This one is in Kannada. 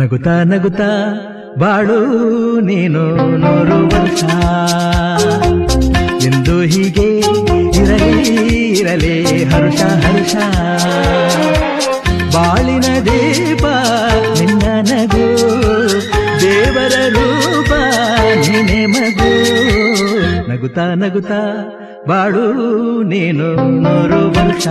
ನಗುತ್ತಾ ನಗುತ್ತಾ ಬಾಳು ನೀನು 100 ವರ್ಷ ಎಂದು ಹೀಗೆ ಇರಲಿ ಇರಲಿ ಹರುಷ ಹರುಷ ಬಾಳಿನ ದೀಪ ನಿನ್ನ ನಗು ದೇವರ ರೂಪ ನೀನೆ ಮಗು ನಗುತ್ತಾ ನಗುತ್ತಾ ಬಾಳು ನೀನು 100 ವರ್ಷ